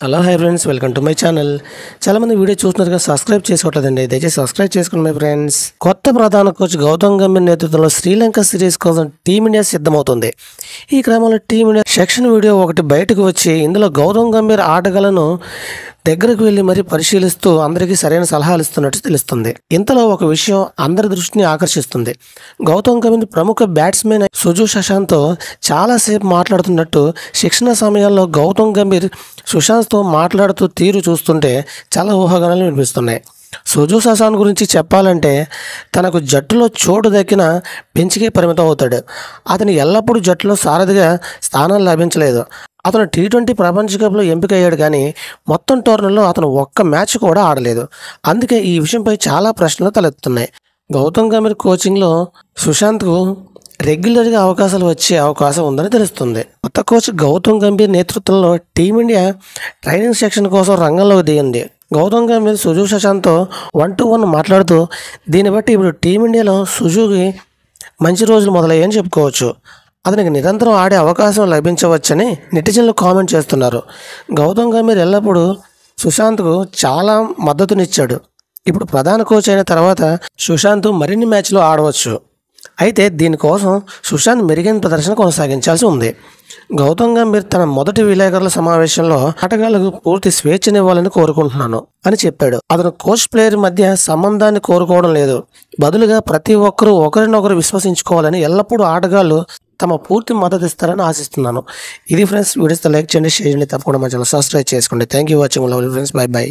Hello hi friends, welcome to my channel. చాలా మంది video చూస్తున్నారు, సబ్స్క్రైబ్ చేసుకోవట్లేదండి. దయచేసి సబ్స్క్రైబ్ చేసుకోండి మై ఫ్రెండ్స్. కొత్త ప్రధాన కోచ్ గౌతమ్ గంభీర్ నేతృత్వంలో శ్రీలంక సిరీస్ కోసం టీమిండియా సిద్ధమవుతుంది. ఈ క్రమంలో టీమిండియా సెక్షన్ వీడియో ఒకటి బయటకు వచ్చి ఇందులో గౌతమ్ గంభీర్ ఆటగాళ్లను దగ్గరకు వెళ్లి మరీ పరిశీలిస్తూ అందరికీ సరైన సలహాలు ఇస్తున్నట్టు తెలుస్తుంది. ఇంతలో ఒక విషయం అందరి దృష్టిని ఆకర్షిస్తుంది. గౌతమ్ గంభీర్ ప్రముఖ బ్యాట్స్మెన్ సుజు శశాంత్తో చాలాసేపు మాట్లాడుతున్నట్టు శిక్షణ సమయాల్లో గౌతమ్ గంభీర్ సుశాంత్తో మాట్లాడుతూ తీరు చూస్తుంటే చాలా ఊహాగానాలు వినిపిస్తున్నాయి. సుజు శశాంత్ గురించి చెప్పాలంటే తనకు జట్టులో చోటు దక్కిన బెంచ్కే పరిమితం అవుతాడు. అతను ఎల్లప్పుడూ జట్టులో సారథిగా స్థానం లభించలేదు. అతను T20 ప్రపంచ కప్లో ఎంపికయ్యాడు, కానీ మొత్తం టోర్నీలో అతను ఒక్క మ్యాచ్ కూడా ఆడలేదు. అందుకే ఈ విషయంపై చాలా ప్రశ్నలు తలెత్తుతున్నాయి. గౌతమ్ గంభీర్ కోచింగ్లో సుశాంత్కు రెగ్యులర్గా అవకాశాలు వచ్చే అవకాశం ఉందని తెలుస్తుంది. కొత్త కోచ్ గౌతమ్ గంభీర్ నేతృత్వంలో టీమిండియా ట్రైనింగ్ సెక్షన్ కోసం రంగంలోకి దిగింది. గౌతమ్ గంభీర్ సుజు శశాంత్తో 1-to-1 మాట్లాడుతూ దీన్ని బట్టి ఇప్పుడు టీమిండియాలో సుజుకి మంచి రోజులు మొదలయ్యాయని చెప్పుకోవచ్చు. అతనికి నిరంతరం ఆడే అవకాశం లభించవచ్చని నెటిజన్లు కామెంట్ చేస్తున్నారు. గౌతమ్ గంభీర్ ఎల్లప్పుడూ సుశాంత్కు చాలా మద్దతునిచ్చాడు. ఇప్పుడు ప్రధాన కోచ్ అయిన తర్వాత సుశాంత్ మరిన్ని మ్యాచ్లు ఆడవచ్చు. అయితే దీనికోసం సుశాంత్ మెరుగైన ప్రదర్శన కొనసాగించాల్సి ఉంది. గౌతమ్ గంభీర్ తన మొదటి విలేకరుల సమావేశంలో ఆటగాళ్లకు పూర్తి స్వేచ్ఛనివ్వాలని కోరుకుంటున్నాను అని చెప్పాడు. అతను కోచ్ ప్లేయర్ మధ్య సంబంధాన్ని కోరుకోవడం లేదు. బదులుగా ప్రతి ఒక్కరూ ఒకరినొకరు విశ్వసించుకోవాలని, ఎల్లప్పుడూ ఆటగాళ్లు తమ పూర్తి మద్దతు ఇస్తారని ఆశిస్తున్నాను. ఇది ఫ్రెండ్స్, వీడియోస్ లైక్ చేయండి, షేర్ చేయండి, తప్పకుండా మా ఛానల్ సబ్స్క్రైబ్ చేసుకోండి. Thank you watching lovely friends, by by.